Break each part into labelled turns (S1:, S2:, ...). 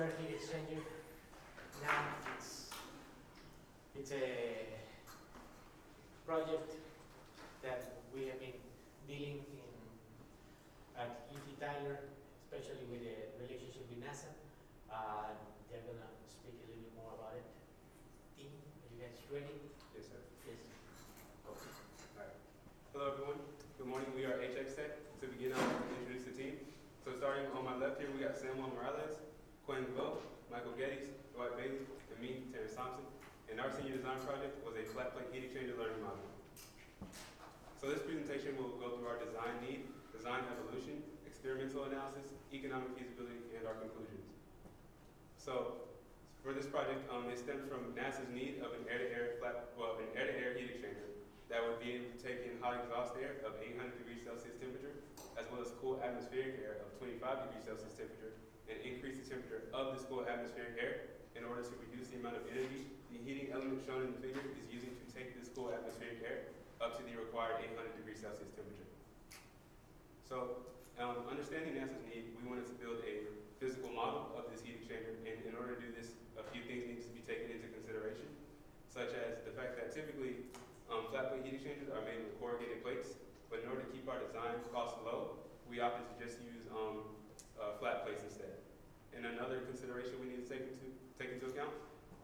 S1: water heat exchanger. Now it's a project that we have been dealing in at UT Tyler, especially with the relationship with NASA. They're gonna speak a little bit more about it. Team, are you guys ready?
S2: Yes, sir.
S1: Yes. Okay.
S2: All right. Hello, everyone. Good morning. We are HX Tech. To begin, I'll introduce the team. So starting on my left here, we got Samuel Morales, Quinn Glo, Michael Geddes, Dwight Bailey, and me, Terrence Thompson. And our senior design project was a flat plate heat exchanger learning module. So this presentation will go through our design need, design evolution, experimental analysis, economic feasibility, and our conclusions. So for this project, it stemmed from NASA's need of an air-to-air heat exchanger that would be able to take in hot exhaust air of 800 degrees Celsius temperature, as well as cool atmospheric air of 25 degrees Celsius temperature, and increase the temperature of this cool atmospheric air in order to reduce the amount of energy the heating element shown in the figure is using to take this cool atmospheric air up to the required 800 degrees Celsius temperature. So, understanding NASA's need, we wanted to build a physical model of this heat exchanger, and in order to do this, a few things need to be taken into consideration, such as the fact that typically flat plate heat exchangers are made with corrugated plates, but in order to keep our design costs low, we opted to just use flat plates instead. And another consideration we need to take into account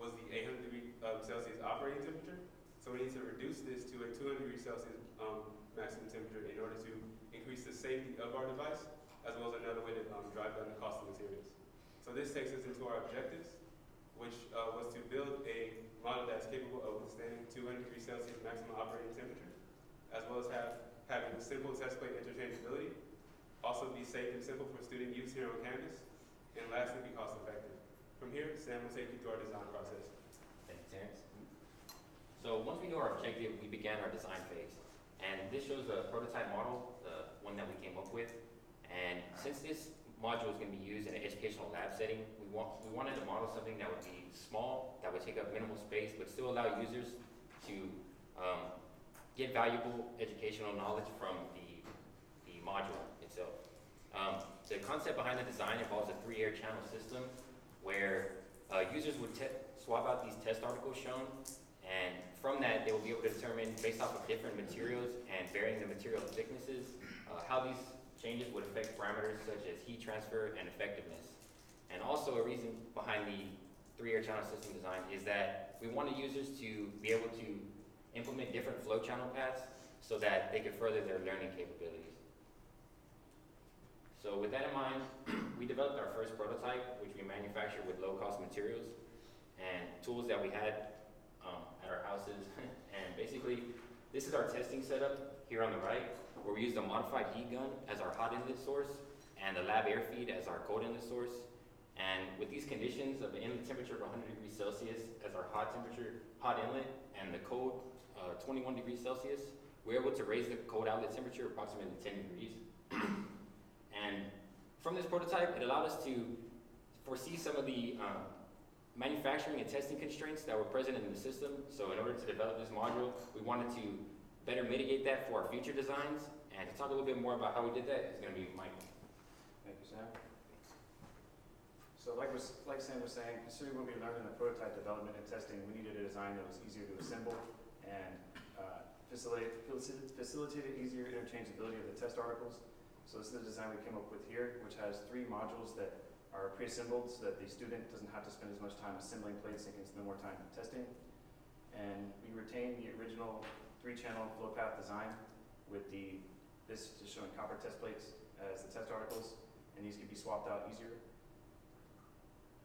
S2: was the 800 degree Celsius operating temperature. So we need to reduce this to a 200 degrees Celsius maximum temperature in order to increase the safety of our device, as well as another way to drive down the cost of materials. So this takes us into our objectives, which was to build a model that's capable of withstanding 200 degrees Celsius maximum operating temperature, as well as having simple test plate interchangeability, also be safe and simple for student use here on campus, and lastly, be cost effective. From here, Sam will take you through our design process.
S3: Thank you, Terrence. So once we knew our objective, we began our design phase. And this shows a prototype model, the one that we came up with. And since this module is going to be used in an educational lab setting, we wanted to model something that would be small, that would take up minimal space, but still allow users to get valuable educational knowledge from the module itself. The concept behind the design involves a 3-air channel system where users would swap out these test articles shown, and from that they will be able to determine, based off of different materials and varying the material thicknesses, how these changes would affect parameters such as heat transfer and effectiveness. And also a reason behind the 3-air channel system design is that we wanted users to be able to implement different flow channel paths so that they could further their learning capabilities. So with that in mind, we developed our first prototype, which we manufactured with low-cost materials and tools that we had at our houses. And basically, this is our testing setup here on the right, where we used a modified heat gun as our hot inlet source and the lab air feed as our cold inlet source. And with these conditions of the inlet temperature of 100 degrees Celsius as our hot inlet, and the cold 21 degrees Celsius, we're able to raise the cold outlet temperature approximately 10 degrees. And from this prototype, it allowed us to foresee some of the manufacturing and testing constraints that were present in the system. So in order to develop this module, we wanted to better mitigate that for our future designs. And to talk a little bit more about how we did that is going to be Michael.
S4: Thank you, Sam. So like Sam was saying, considering what we learned in the prototype development and testing, we needed a design that was easier to assemble and facilitated easier interchangeability of the test articles. So this is the design we came up with here, which has 3 modules that are pre-assembled so that the student doesn't have to spend as much time assembling plates and can spend more time testing. And we retain the original 3-channel flow path design with this just showing copper test plates as the test articles, and these can be swapped out easier.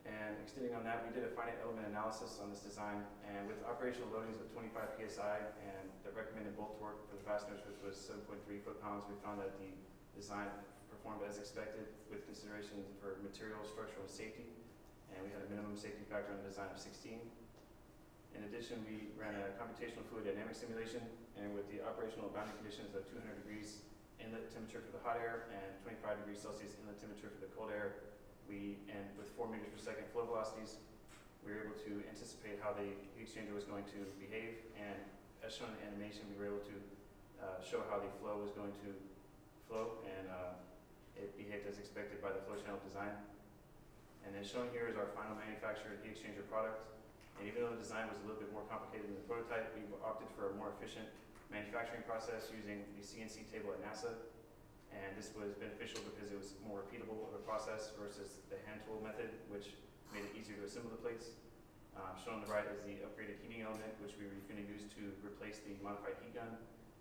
S4: And extending on that, we did a finite element analysis on this design, and with operational loadings of 25 psi and the recommended bolt torque for the fasteners, which was 7.3 foot-pounds, we found that the design performed as expected with consideration for material, structural, and safety, and we had a minimum safety factor on the design of 16. In addition, we ran a computational fluid dynamic simulation, and with the operational boundary conditions of 200 degrees inlet temperature for the hot air and 25 degrees Celsius inlet temperature for the cold air, and with 4 meters per second flow velocities, we were able to anticipate how the heat exchanger was going to behave, and as shown in the animation, we were able to show how the flow was going to flow, and it behaved as expected by the flow channel design. And then shown here is our final manufactured heat exchanger product. And even though the design was a little bit more complicated than the prototype, we opted for a more efficient manufacturing process using the CNC table at NASA. And this was beneficial because it was more repeatable of a process versus the hand tool method, which made it easier to assemble the plates. Shown on the right is the upgraded heating element, which we were going to use to replace the modified heat gun.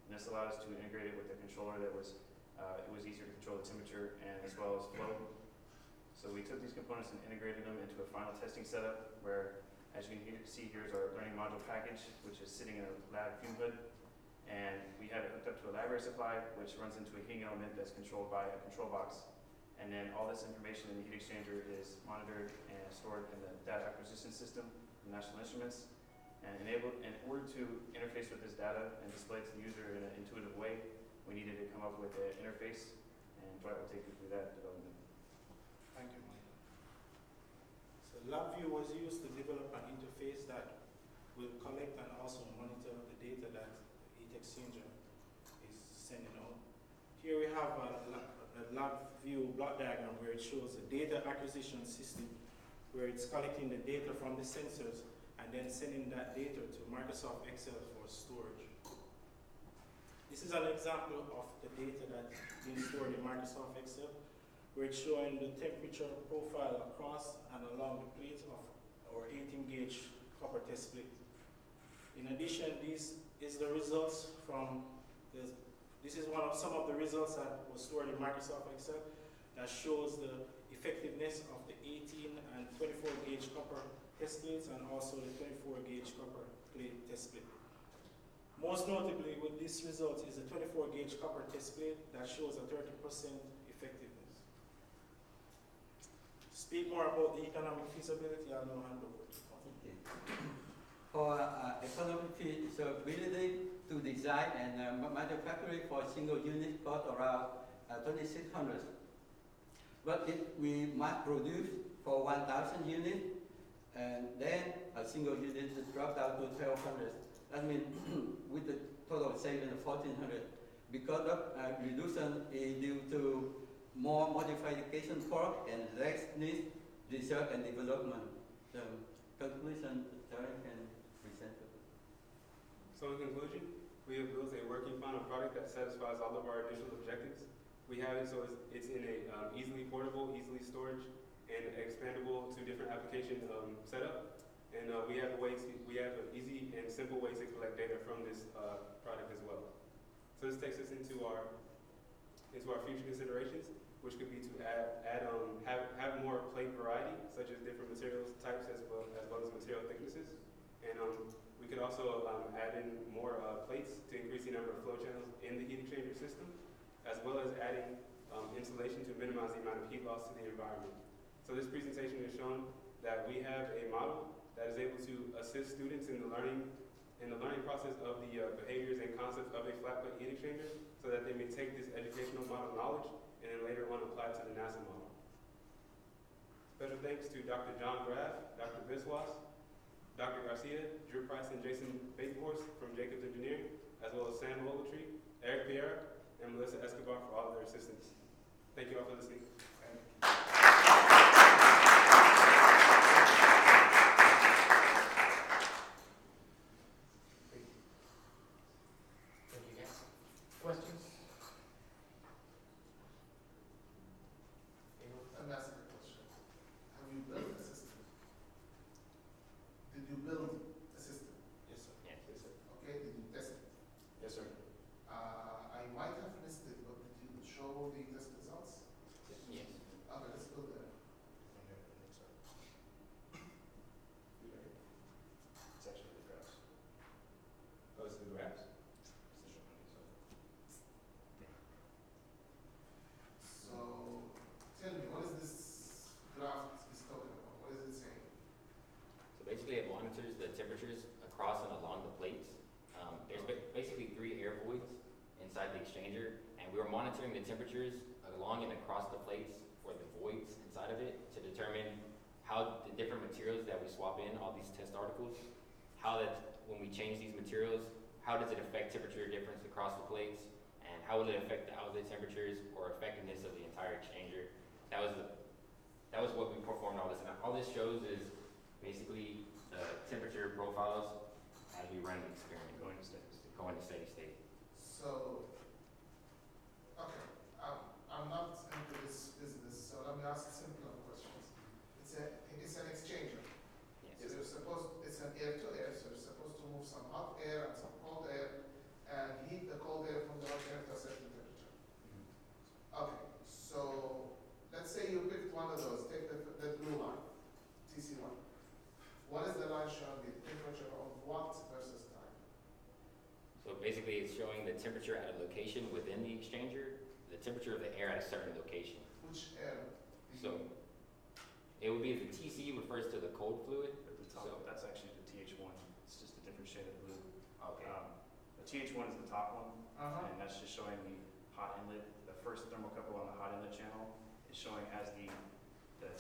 S4: And this allowed us to integrate it with the controller that was, it was easier to control the temperature and as well as flow. So we took these components and integrated them into a final testing setup where, as you can see, here's our learning module package, which is sitting in a lab fume hood. And we have it hooked up to a library supply, which runs into a heating element that's controlled by a control box. And then all this information in the heat exchanger is monitored and stored in the data acquisition system from National Instruments. And in order to interface with this data and display it to the user in an intuitive way, we needed to come up with an interface. And Dwight will take you through that development.
S5: Thank you, Michael. So LabVIEW was used to develop an interface that will collect and also monitor the data that the heat exchanger is sending out. Here we have a LabVIEW block diagram where it shows a data acquisition system where it's collecting the data from the sensors and then sending that data to Microsoft Excel for storage. This is an example of the data that's being stored in Microsoft Excel, where it's showing the temperature profile across and along the plate of our 18-gauge copper test plate. In addition, this is the results from this is some of the results that was stored in Microsoft Excel that shows the effectiveness of the 18 and 24-gauge copper test plates and also the 24-gauge copper plate test plate. Most notably with this result is the 24-gauge copper test plate that shows a 30% effectiveness. Speak more about the economic feasibility, I'll now hand over to Paul.
S6: Okay. For economic feasibility to design and manufacturing for a single unit cost around 2,600. But if we mass produce for 1,000 units, and then a single unit is dropped down to 1,200. That means with the total saving of 1,400. Because of reduction is due to more modification work and less need research and development. So conclusion, Terry can present it.
S2: So in conclusion, we have built a working final product that satisfies all of our initial objectives. We have it so it's in a easily portable, easily storage, and expandable to different application setup. And we have an easy and simple way to collect data from this product as well. So this takes us into our future considerations, which could be to have more plate variety, such as different materials types as well as material thicknesses. And we could also add in more plates to increase the number of flow channels in the heat exchanger system, as well as adding insulation to minimize the amount of heat loss to the environment. So this presentation has shown that we have a model that is able to assist students in the learning process of the behaviors and concepts of a flat plate heat exchanger, so that they may take this educational model knowledge and then later on apply it to the NASA model. Special thanks to Dr. John Graff, Dr. Biswas, Dr. Garcia, Drew Price, and Jason Bakenhorst from Jacobs Engineering, as well as Sam Ogletree, Eric Pierre, and Melissa Escobar for all of their assistance. Thank you all for listening.
S1: Thank you, guys. Questions?
S7: Let me ask you a question. Have you built a system? Did you build a system?
S5: Yes, sir.
S3: Yes.
S2: Yes, sir.
S7: Okay, did you test it?
S2: Yes, sir.
S7: I might have missed it, but did you show the test results?
S3: Yes.
S7: Okay, let's go there.
S4: It's actually the graphs.
S2: Oh, it's the graphs?
S7: So, tell me, what is this graph is talking about? What is it saying?
S3: So basically it monitors the temperatures across and along the plates. There's basically 3 air voids inside the exchanger, and we were monitoring the temperatures along and across the plates for the voids inside of it to determine how the different materials that we swap in, all these test articles, how that when we change these materials, how does it affect temperature difference across the plates, and how will it affect the outlet temperatures or effectiveness of the entire exchanger. That was what we performed all this all this shows is basically the temperature profiles as we run the experiment,
S4: Going to steady state.
S3: going to steady state.
S7: So, okay, I'm not into this business, so let me ask simpler questions. It's an exchanger.
S3: Yes.
S7: So you're supposed, it's an air to air, so you're supposed to move some hot air and some cold air and heat the cold air from the hot air to a certain temperature. Okay, so let's say you picked one of those, take the blue line, TC1. What is the line showing the temperature of what versus time?
S3: So basically, it's showing the temperature at a location within the exchanger, the temperature of the air at a certain location.
S7: Which air?
S3: So it would be the TC refers to the cold fluid.
S4: At the top,
S3: So-
S4: that's actually the TH1. It's just a different shade of blue.
S3: Okay.
S4: The TH1 is the top one,
S7: Uh-huh.
S4: and that's just showing the hot inlet. The first thermocouple on the hot inlet channel is showing as the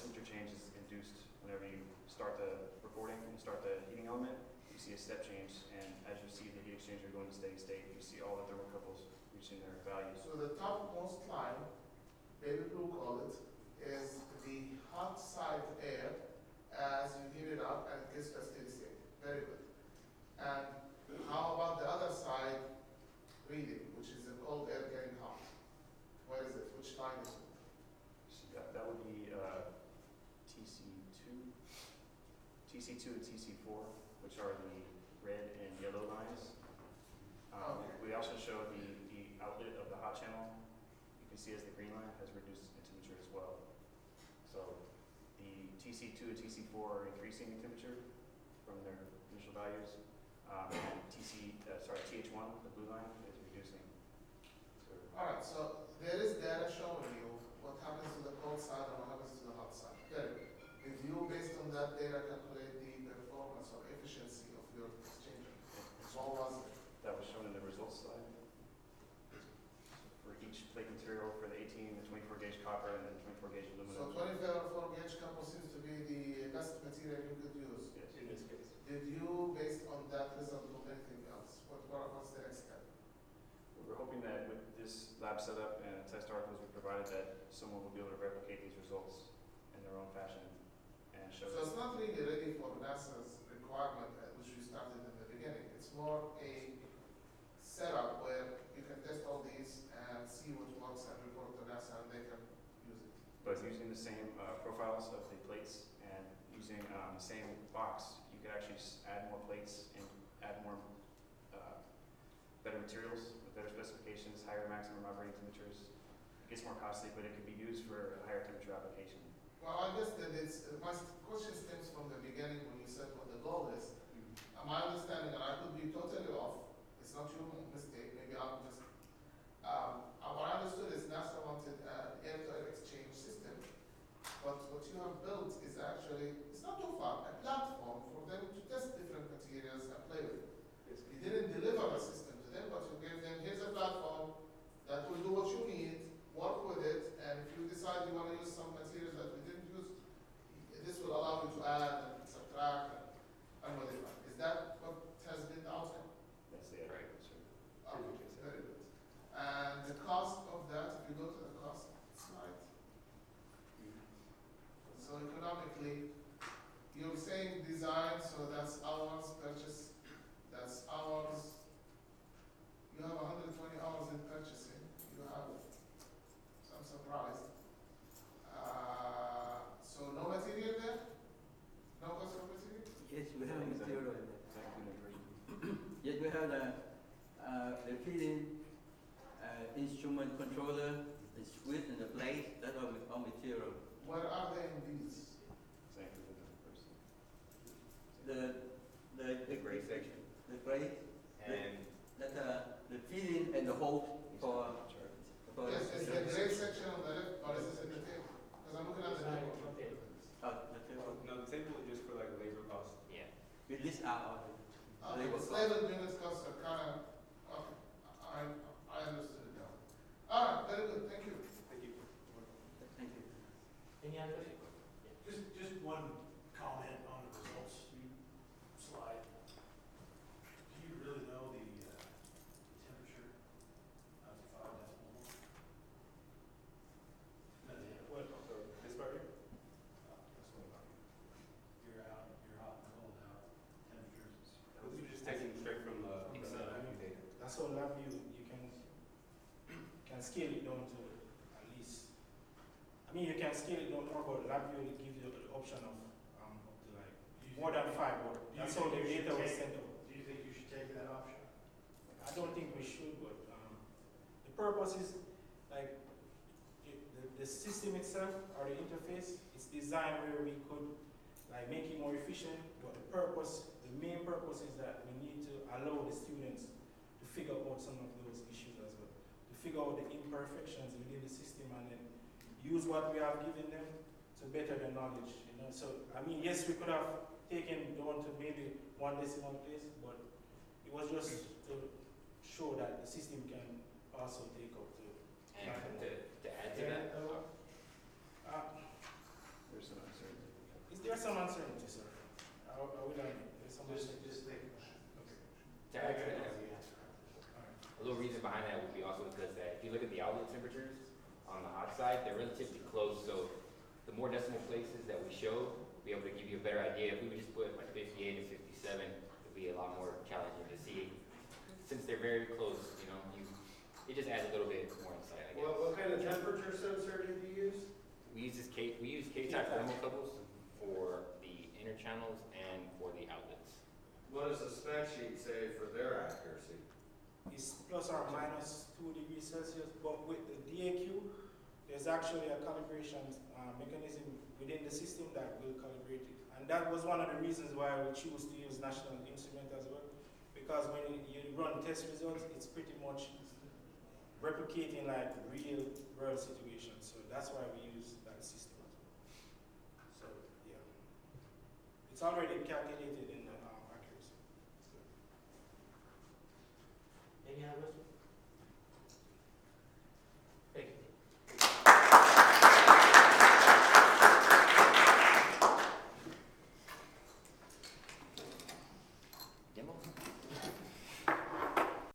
S4: temperature change is induced whenever you start the recording and start the heating element. You see a step change, and as you see the heat exchanger going to steady state, you see all the thermocouples reaching their values.
S7: So the topmost line, baby blue call it, is the hot side air as you heat it up and it gets to a steady state. Very good. And how about the other side reading, which is the cold air getting hot? What is it? Which line is it?
S4: So that would be TC2, TC2 and TC4, which are the red and yellow lines.
S7: Okay.
S4: We also show the outlet of the hot channel. You can see as the green line has reduced in temperature as well. So the TC2 and TC4 are increasing in temperature from their initial values. And TH1, the blue line, is reducing. So
S7: All right, so there is data showing you what happens to the cold side and what happens to the hot side. Very good. Did you, based on that data, calculate the performance or efficiency of your exchanger? What was it?
S4: that was shown in the results slide. For each plate material for the 18, the 24 gauge copper, and then 24 gauge
S7: So
S4: aluminum.
S7: 24 gauge couple seems to be the best material you could use.
S4: Yes.
S2: In this case.
S7: Did you, based on that result, do anything else? What's the next step?
S4: We're hoping that with this lab setup and test articles we provided, that someone will be able to replicate these results in their own fashion and show.
S7: So it's not really ready for NASA's requirement, which we started in the beginning. It's more a setup where you can test all these and see what works and report to NASA and they can use it.
S4: But using the same profiles of the plates and using the same box, you could actually add more plates and add more better materials with better specifications, higher maximum operating temperatures. It gets more costly, but it could be used for a higher temperature application.
S7: Well, I guess that my question stems from the beginning when you said what the goal is. My understanding, and I could be totally off, it's not your mistake, maybe I'm just, what I understood is NASA wanted an air-to-air exchange system, but what you have built is actually, it's not too far, a platform for them to test different materials and play with. You didn't deliver a system to them, but you gave them, here's a platform that will do what you need, work with it, and if you decide you want to use some materials that we didn't use, this will allow you to add and subtract and modify. Is that what has been the outcome?
S4: That's the
S3: Right.
S4: sir.
S7: Okay, very good. And the cost of that, if you go to the cost slide, so economically, you're saying design, so that's hours, purchase, that's hours. You have 120 hours in purchasing. You have, so I'm surprised. So no material there? No cost of material?
S6: Yes, we have material in there.
S4: Exactly the version.
S6: Yes, we have the feeding instrument controller, the switch and the blade, that are all material.
S7: Where are they in these?
S4: Exactly the version.
S6: The
S3: gray section.
S6: The gray,
S3: And
S6: that the feeding and the hose for.
S7: Yes, is the gray section on the left, or is this in the table? Because I'm looking at the table.
S6: The table.
S2: No, the table is just for like labor costs.
S3: yeah,
S6: We list out all the
S7: Okay,
S6: labor
S7: the
S6: cost.
S7: labor units costs are kind of, okay, I understood it now. All right, very good, thank you.
S2: Thank you.
S6: Thank you.
S1: Any other question?
S8: Just one comment on the results slide. Do you really know the temperature of the 5 decimal?
S2: What? This part here?
S8: That's what I'm
S5: option of up to like more than 5, but that's how the data was sent out.
S8: Do you think you should take that option?
S5: I don't think we should, but the purpose is like the system itself or the interface. It's designed where we could like make it more efficient, but the main purpose is that we need to allow the students to figure out some of those issues as well, to figure out the imperfections within the system and then use what we have given them to better their knowledge. You know, so I mean, yes, we could have taken down to maybe 1 decimal place, but it was just to show that the system can also take up to.
S3: And to add to that,
S4: There's some uncertainty.
S5: Is there some uncertainty, sir? I will admit, there's some
S8: Just
S5: uncertainty.
S8: take.
S3: to add to that, a little reason behind that would be also because that if you look at the outlet temperatures on the hot side, they're relatively close. So the more decimal places that we show, we'll be able to give you a better idea. If we would just put like 58 and 57, it'd be a lot more challenging to see. Since they're very close, you know, it just adds a little bit more insight, I guess.
S9: What kind of temperature sensor did you use?
S3: We use K-type thermocouples for the inner channels and for the outlets.
S9: What does the spec sheet say for their accuracy?
S5: It's plus or minus 2 degrees Celsius, but with the DAQ, there's actually a calibration mechanism within the system that will calibrate it. And that was one of the reasons why we choose to use National Instrument as well, because when you run test results, it's pretty much replicating like real world situations. So that's why we use that system as well. So yeah, it's already calculated in the